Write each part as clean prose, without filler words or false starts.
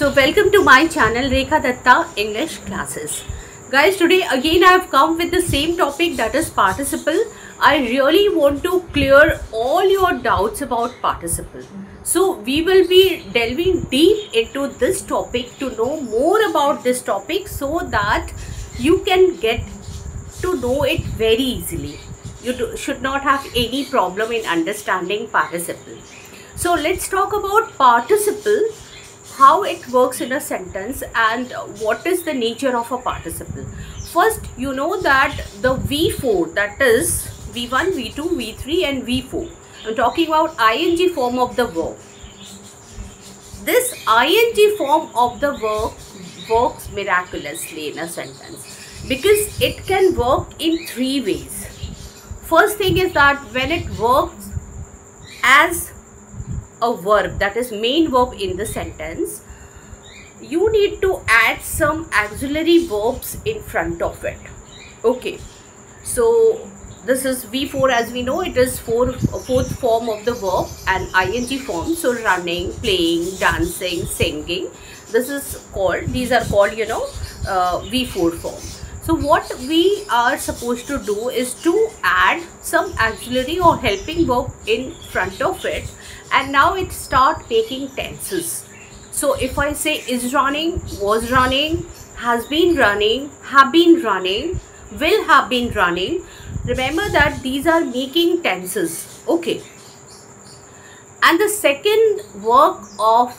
So welcome to my channel Rekha Datta English Classes. Guys, today again I have come with the same topic, that is participle. I really want to clear all your doubts about participle. So we will be delving deep into this topic to know more about this topic so that you can get to know it very easily. You should not have any problem in understanding participle. So let's talk about participle, how it works in a sentence and what is the nature of a participle. First, you know that the V4, that is V1, V2, V3 and V4. I'm talking about ing form of the verb. This ing form of the verb works miraculously in a sentence because it can work in three ways. First thing is that when it works as a verb, that is main verb in the sentence, you need to add some auxiliary verbs in front of it. Okay, so this is V4, as we know it is fourth form of the verb and ing form. So running, playing, dancing, singing, these are called V4 form. So what we are supposed to do is to add some auxiliary or helping verb in front of it, and now it start making tenses. So if I say is running, was running, has been running, have been running, will have been running, remember that these are making tenses. Okay. And the second work of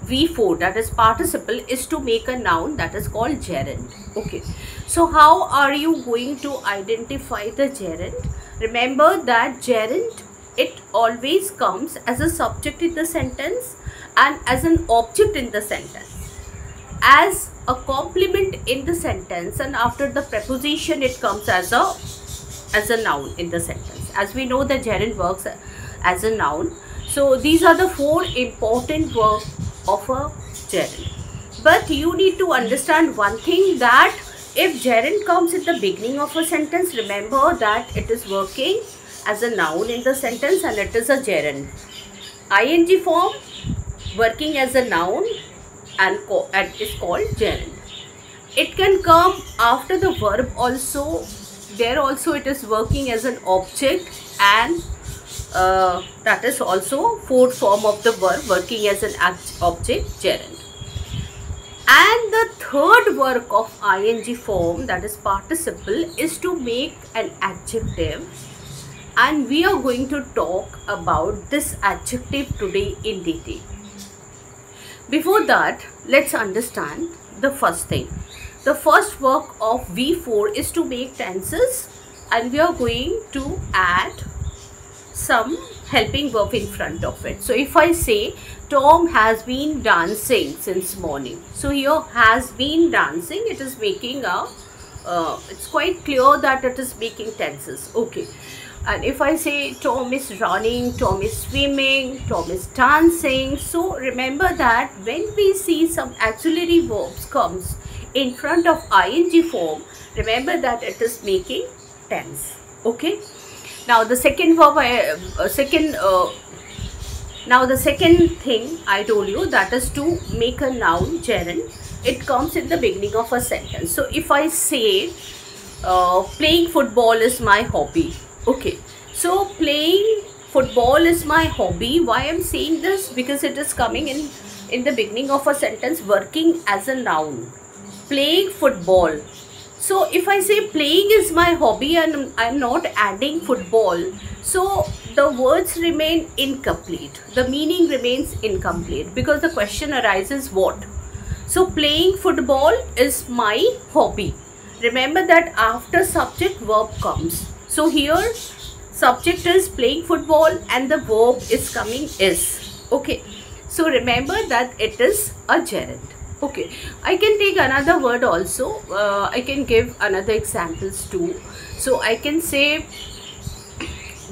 V4, that is participle, is to make a noun, that is called gerund. Okay. So how are you going to identify the gerund? Remember that gerund, it always comes as a subject in the sentence and as an object in the sentence, as a complement in the sentence, and after the preposition it comes as a noun in the sentence. As we know, the gerund works as a noun. So these are the four important words of a gerund. But you need to understand one thing, that if gerund comes at the beginning of a sentence, remember that it is working as a noun in the sentence and it is a gerund. Ing form working as a noun and is called gerund. It can come after the verb also. There also it is working as an object, and that is also fourth form of the verb working as an object, gerund. And the third work of ing form, that is participle, is to make an adjective, and we are going to talk about this adjective today in detail. Before that, let's understand the first thing. The first work of V4 is to make tenses, and we are going to add some helping verb in front of it. So if I say Tom has been dancing since morning, so here has been dancing, it is making it's quite clear that it is making tenses. Okay. And if I say Tom is running, Tom is swimming, Tom is dancing, so remember that when we see some auxiliary verbs comes in front of ing form, remember that it is making tense. Okay. Now the second verb, now the second thing I told you, that is to make a noun, gerund. It comes in the beginning of a sentence. So if I say playing football is my hobby. Okay, so playing football is my hobby. Why I'm saying this? Because it is coming in the beginning of a sentence, working as a noun. Playing football. So if I say playing is my hobby and I'm not adding football, so the words remain incomplete. The meaning remains incomplete because the question arises what? So playing football is my hobby. Remember that after subject verb comes. So here subject is playing football and the verb is coming is. Okay. So remember that it is a gerund. Okay. I can take another word also. I can give another examples too. So I can say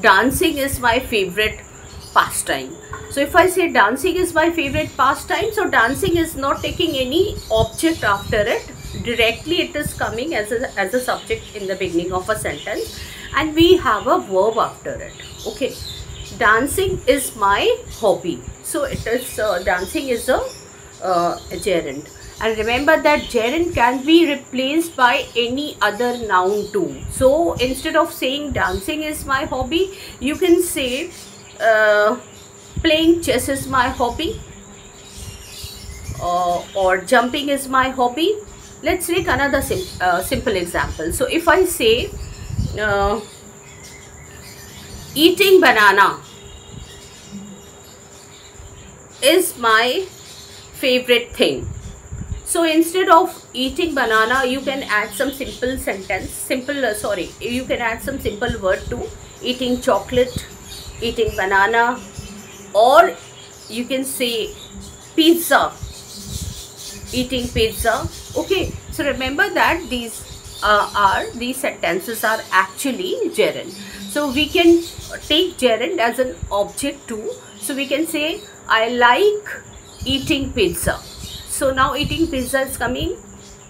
dancing is my favorite pastime. So if I say dancing is my favorite pastime, so dancing is not taking any object after it. Directly it is coming as a subject in the beginning of a sentence, and we have a verb after it. Okay, dancing is my hobby. So it is dancing is a gerund. And remember that gerund can be replaced by any other noun too. So instead of saying dancing is my hobby, you can say playing chess is my hobby, or jumping is my hobby. Let's take another simple example. So if I say eating banana is my favorite thing. So instead of eating banana, you can add some simple sentence, you can add some simple word to eating chocolate, eating banana, or you can say pizza, eating pizza. Okay, so remember that these sentences are actually gerund. So we can take gerund as an object too. So we can say I like eating pizza. So now eating pizza is coming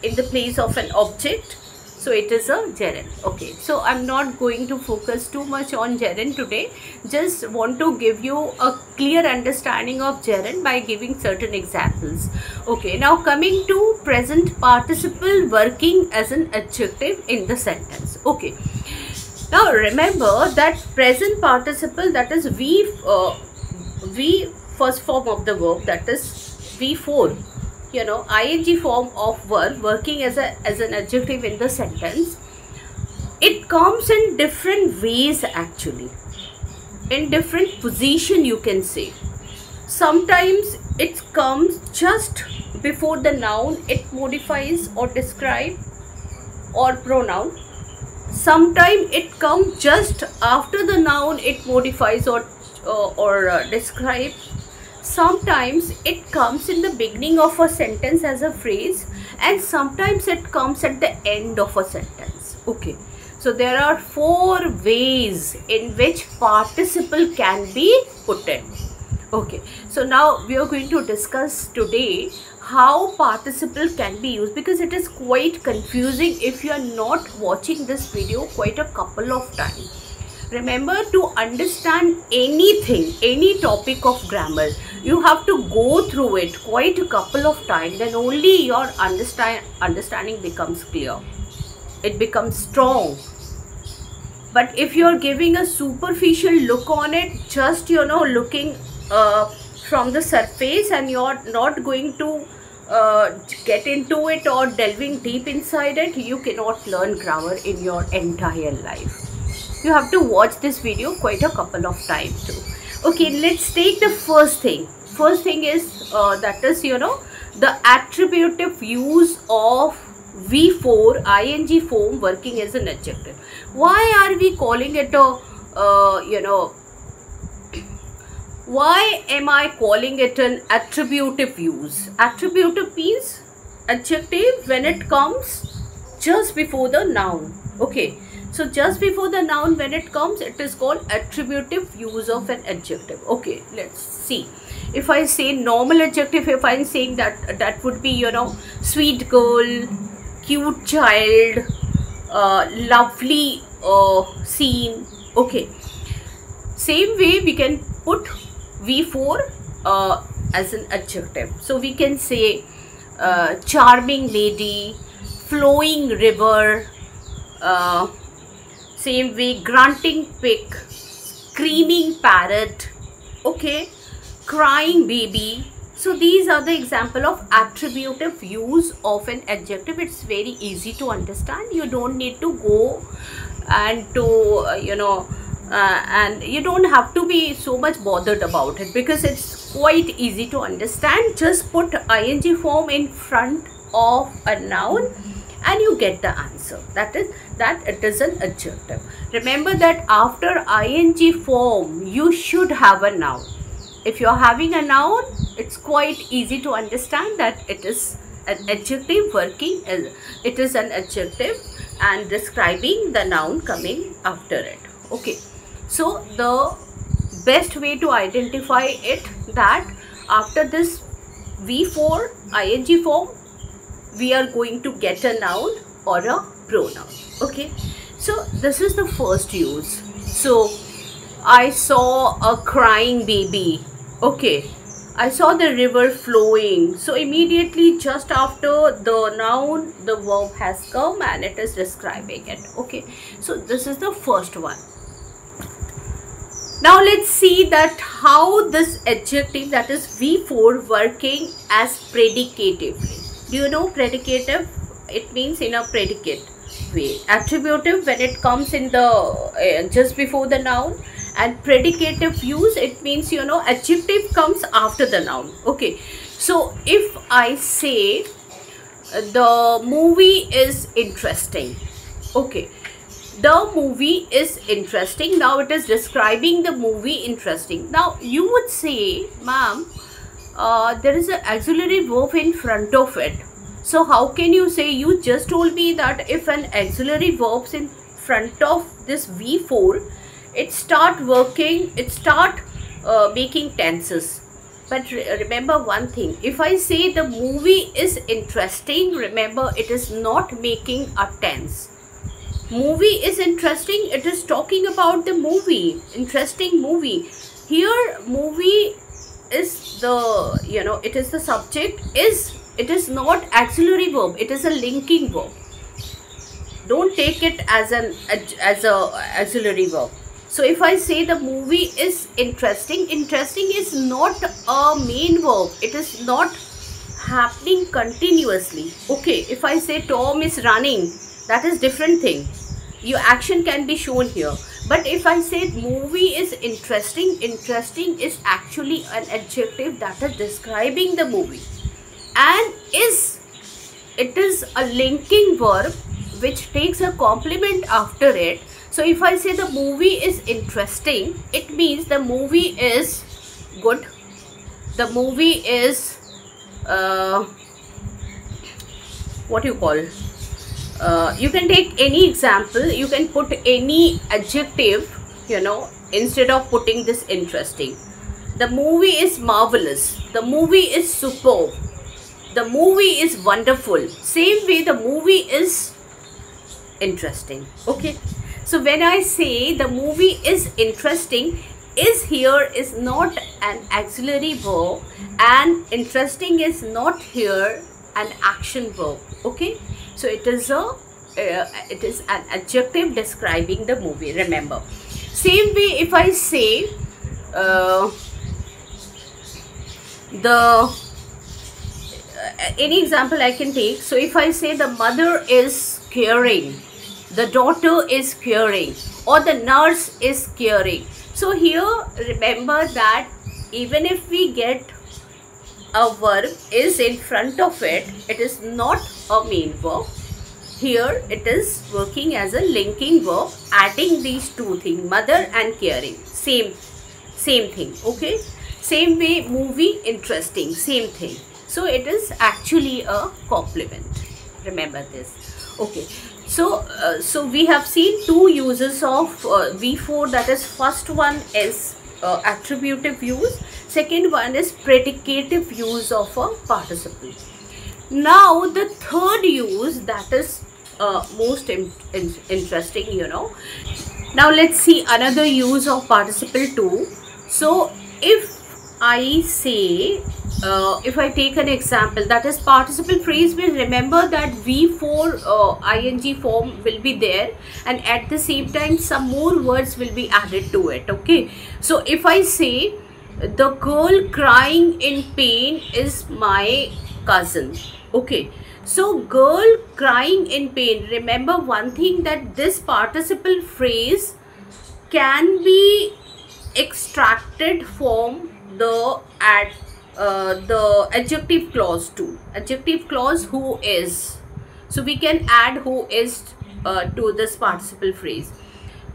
in the place of an object. So it is a gerund. Okay, so I'm not going to focus too much on gerund today. Just want to give you a clear understanding of gerund by giving certain examples. Okay, now coming to present participle working as an adjective in the sentence. Okay, now remember that present participle, that is V first form of the verb, that is V4. ing form of verb working as an adjective in the sentence, it comes in different ways actually, in different position you can say. Sometimes it comes just before the noun, it modifies or describe or pronoun. Sometimes it comes just after the noun, it modifies or describe. Sometimes it comes in the beginning of a sentence as a phrase, and sometimes it comes at the end of a sentence. Okay, so there are 4 ways in which participle can be put in. Okay, so now we are going to discuss today how participle can be used, because it is quite confusing if you are not watching this video quite a couple of times. Remember, to understand anything, any topic of grammar, you have to go through it quite a couple of times, then only your understanding becomes clear. It becomes strong. But if you are giving a superficial look on it, just looking from the surface, and you are not going to get into it or delving deep inside it, you cannot learn grammar in your entire life. You have to watch this video quite a couple of times too. Okay, let's take the first thing. First thing is that is the attributive use of V4 ing form working as an adjective. Why are we calling it a why am I calling it an attributive use? Attributive means adjective when it comes just before the noun. Okay, so just before the noun when it comes, it is called attributive use of an adjective. Okay, let's see. If I say normal adjective, if I'm saying that would be sweet girl, cute child, lovely scene. Okay, same way we can put V4 as an adjective. So we can say charming lady, flowing river, same way grunting pig, screaming parrot, okay, crying baby. So these are the example of attributive use of an adjective. It's very easy to understand. You don't need to go and to and you don't have to be so much bothered about it, because it's quite easy to understand. Just put ing form in front of a noun and you get the answer. That is that it is an adjective. Remember that after ing form you should have a noun. If you are having a noun, it's quite easy to understand that it is an adjective working as it is an adjective and describing the noun coming after it. Okay, so the best way to identify it, that after this V4 ing form we are going to get a noun or a pronoun. Okay, so this is the first use. So I saw a crying baby. Okay, I saw the river flowing. So immediately just after the noun, the verb has come and it is describing it. Okay, so this is the first one. Now let's see that how this adjective, that is V4, working as predicatively. Do you know predicative? It means in a predicate way. Attributive when it comes in the just before the noun, and predicative use, it means, you know, adjective comes after the noun. Okay, so if I say the movie is interesting, okay, the movie is interesting, now it is describing the movie interesting. Now you would say, ma'am, there is an auxiliary verb in front of it. So how can you say? You just told me that if an auxiliary verb in front of this V4, it start working, it start making tenses. But remember one thing, if I say the movie is interesting, remember it is not making a tense. Movie is interesting, it is talking about the movie, interesting movie. Here movie is the, you know, it is the subject, it is not auxiliary verb, it is a linking verb. Don't take it as a auxiliary verb. So if I say the movie is interesting, interesting is not a main verb, it is not happening continuously. Okay, if I say Tom is running, that is different thing. Your action can be shown here. But if I say movie is interesting, interesting is actually an adjective that is describing the movie, and it is a linking verb which takes a complement after it. So if I say the movie is interesting, it means the movie is good, the movie is what you call, you can take any example, you can put any adjective, you know, instead of putting this interesting. The movie is marvelous, the movie is superb, the movie is wonderful. Same way the movie is interesting. Okay, so when I say the movie is interesting, is here is not an auxiliary verb, and interesting is not here an action verb. Okay, so it is an adjective describing the movie, remember. Same way if I say any example I can take. So if I say the mother is caring, the daughter is caring, or the nurse is caring. So here remember that even if we get a verb is in front of it, it is not a main verb. Here it is working as a linking verb, adding these two things, mother and caring, same thing. Okay, same way movie interesting, same thing. So it is actually a complement, remember this. Okay, so we have seen two uses of V4, that is first one is attributive use, second one is predicative use of a participle. Now the third use, that is most interesting, you know. Now let's see another use of participle too. So if I say if I take an example, that is participle phrase, will remember that V4 ing form will be there, and at the same time some more words will be added to it. Okay, so if I say the girl crying in pain is my cousin. Okay, so girl crying in pain, remember one thing, that this participle phrase can be extracted from the adjective clause too. Adjective clause who is, so we can add who is to this participle phrase.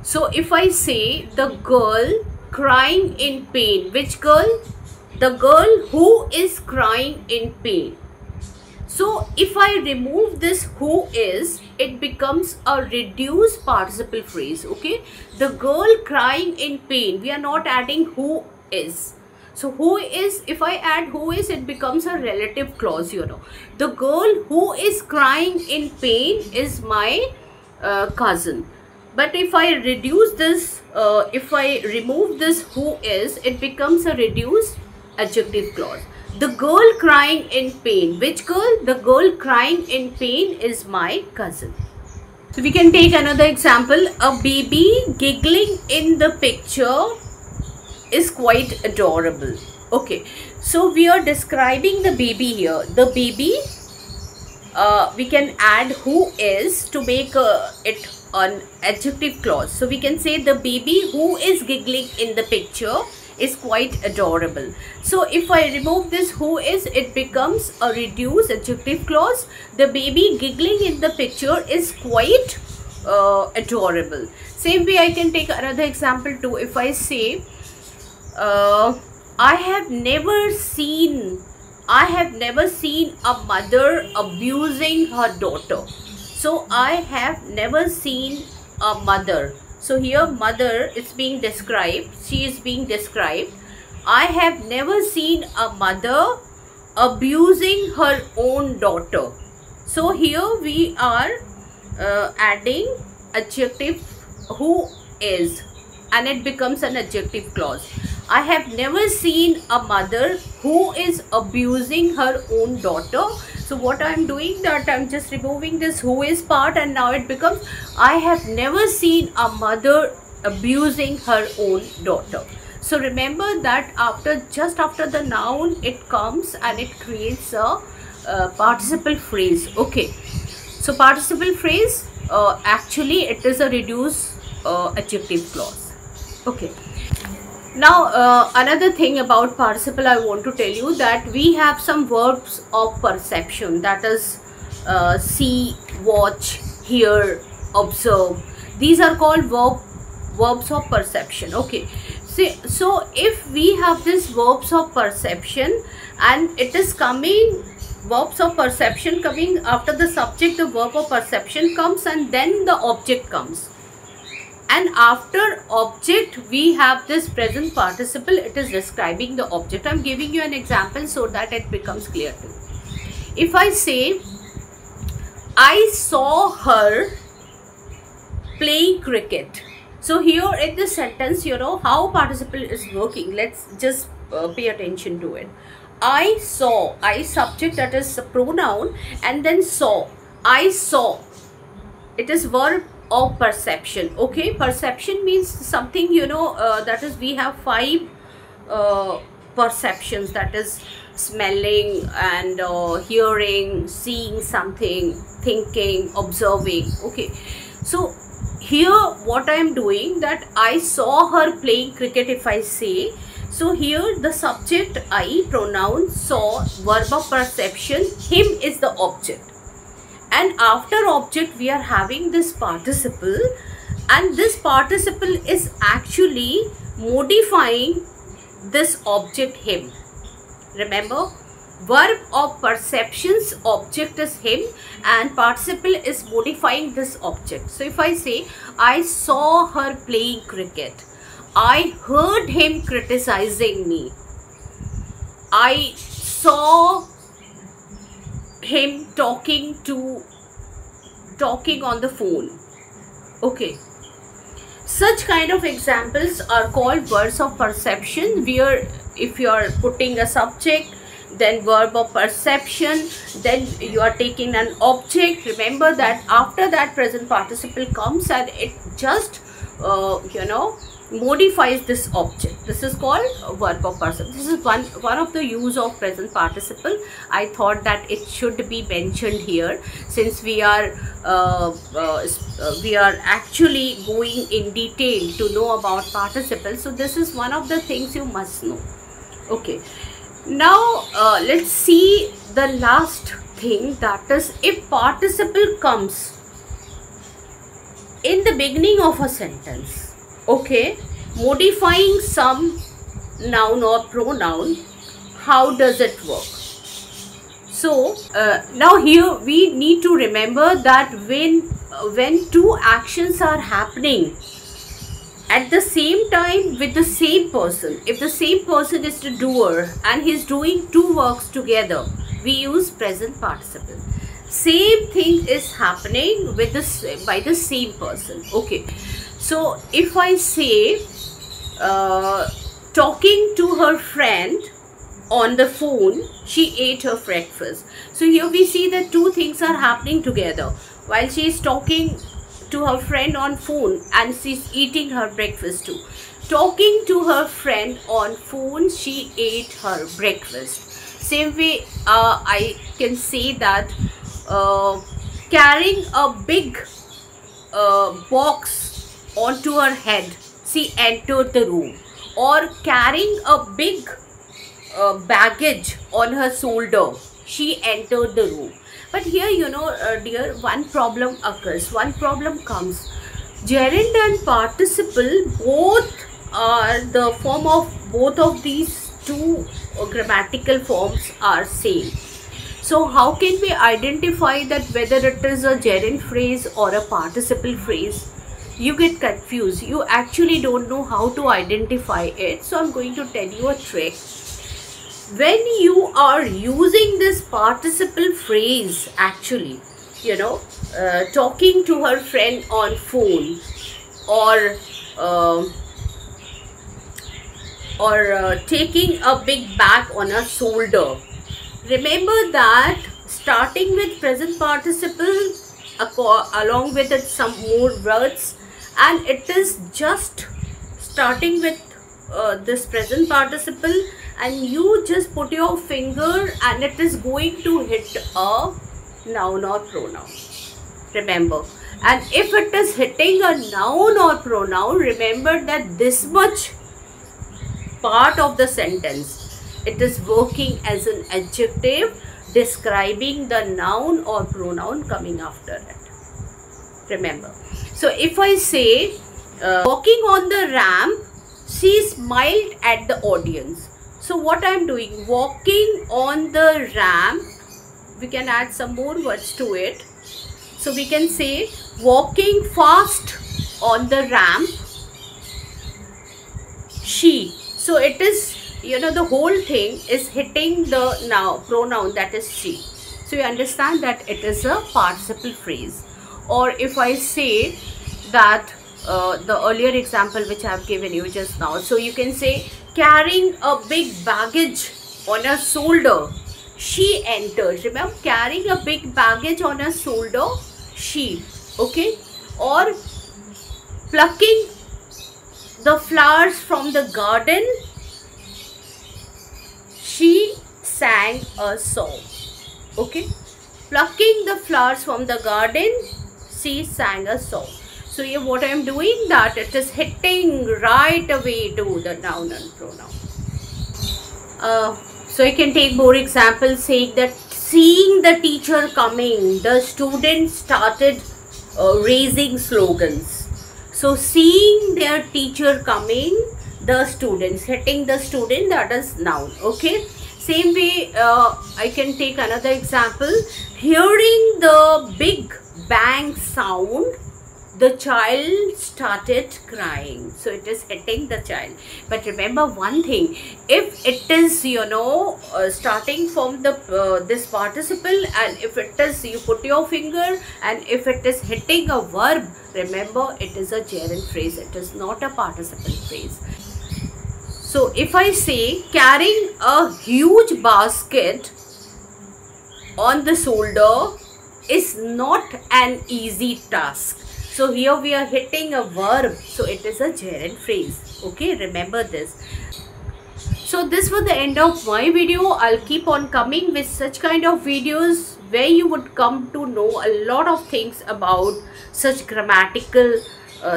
So if I say the girl crying in pain, which girl? The girl who is crying in pain. So if I remove this who is, it becomes a reduced participle phrase. Okay, the girl crying in pain, we are not adding who is. So who is, if I add who is, it becomes a relative clause, you know. The girl who is crying in pain is my cousin. But if I reduce this, if I remove this who is, it becomes a reduced adjective clause. The girl crying in pain. Which girl? The girl crying in pain is my cousin. So we can take another example. A baby giggling in the picture is quite adorable. Okay, so we are describing the baby here. The baby, we can add who is to make it an adjective clause. So we can say the baby who is giggling in the picture is quite adorable. So if I remove this who is, it becomes a reduced adjective clause. The baby giggling in the picture is quite adorable. Same way I can take another example too. If I say I have never seen a mother abusing her daughter. So I have never seen a mother. So here mother is being described. She is being described. I have never seen a mother abusing her own daughter. So here we are adding adjective who is, and it becomes an adjective clause. I have never seen a mother who is abusing her own daughter. So what I am doing, that I am just removing this who is part, and now it becomes I have never seen a mother abusing her own daughter. So remember that just after the noun it comes and it creates a participle phrase. Okay, so participle phrase, actually it is a reduced adjective clause. Okay. Now another thing about participle I want to tell you, that we have some verbs of perception, that is see, watch, hear, observe. These are called verbs of perception. Okay, so if we have this verbs of perception and it is coming, verbs of perception coming after the subject, the verb of perception comes and then the object comes. And after object we have this present participle. It is describing the object. I am giving you an example so that it becomes clear to you. If I say I saw her playing cricket. So here in this sentence, you know how participle is working. Let's just pay attention to it. I saw, I subject, that is a pronoun, and then saw. I saw. It is verb of perception. Okay, perception means something, you know, that is we have 5 perceptions, that is smelling and hearing, seeing something, thinking, observing. Okay, so here what I am doing, that I saw her playing cricket. If I say, so here the subject I, pronoun, saw, verb of perception, him is the object. And after object we are having this participle, and this participle is actually modifying this object him. Remember, verb of perception's object is him and participle is modifying this object. So if I say I saw her playing cricket, I heard him criticizing me, I saw him talking on the phone. Okay, such kind of examples are called verbs of perception, where if you are putting a subject, then verb of perception, then you are taking an object. Remember that after that present participle comes and it just you know, modifies this object. This is called verb of perception. This is one of the use of present participle. I thought that it should be mentioned here, since we are actually going in detail to know about participle. So this is one of the things you must know. Okay, now let's see the last thing, that is if participle comes in the beginning of a sentence. Okay, modifying some noun or pronoun, how does it work? So now here we need to remember that when 2 actions are happening at the same time with the same person, if the same person is the doer and he is doing 2 works together, we use present participle. Same thing is happening with by the same person. Okay, so if I say talking to her friend on the phone, she ate her breakfast. So here we see that two things are happening together. While she is talking to her friend on phone and she's eating her breakfast too. Talking to her friend on phone, she ate her breakfast. Same way, I can say that carrying a big box onto her head, she entered the room. Or carrying a big baggage on her shoulder, she entered the room. But here, dear, one problem occurs, one problem comes. Gerund and participle both are the form of both of these two grammatical forms are same. So how can we identify that whether it is a gerund phrase or a participle phrase? You get confused. You actually don't know how to identify it. So I'm going to tell you a trick. When you are using this participle phrase, actually, talking to her friend on phone, or taking a big bag on her shoulder, remember that starting with present participle along with it some more words, and it is just starting with this present participle, and you just put your finger and it is going to hit a noun or pronoun. Remember, and if it is hitting a noun or pronoun, remember that this much part of the sentence, it is working as an adjective describing the noun or pronoun coming after it. Remember. So if I say walking on the ramp, she smiled at the audience. So what I am doing, walking on the ramp, we can add some more words to it. So we can say walking fast on the ramp, she. So it is, the whole thing is hitting the now pronoun, that is she. So you understand that it is a participle phrase. Or if I say that the earlier example which I have given you just now, so you can say carrying a big baggage on her shoulder, she entered. Remember, carrying a big baggage on her shoulder, she. Okay. Or plucking the flowers from the garden, she sang a song. Okay. Plucking the flowers from the garden, she sang a song. So here what I am doing, that it is hitting right away to the noun and pronoun. So you can take more examples, saying that seeing the teacher coming, the students started raising slogans. So seeing their teacher coming, the students, hitting the student, that is noun. Okay. Same way, I can take another example. Hearing the big bang sound, the child started crying. So it is hitting the child. But remember one thing, if it is starting from the this participle, and if it is, you put your finger, and if it is hitting a verb, remember it is a gerund phrase, it is not a participle phrase. So if I say carrying a huge basket on the shoulder is not an easy task. So here we are hitting a verb, so it is a gerund phrase. Okay, remember this. So this was the end of my video. I'll keep on coming with such kind of videos where you would come to know a lot of things about such grammatical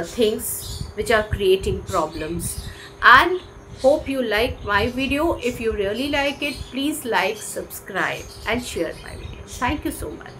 things which are creating problems. And hope you like my video. If you really like it, please like, subscribe and share my video. Thank you so much.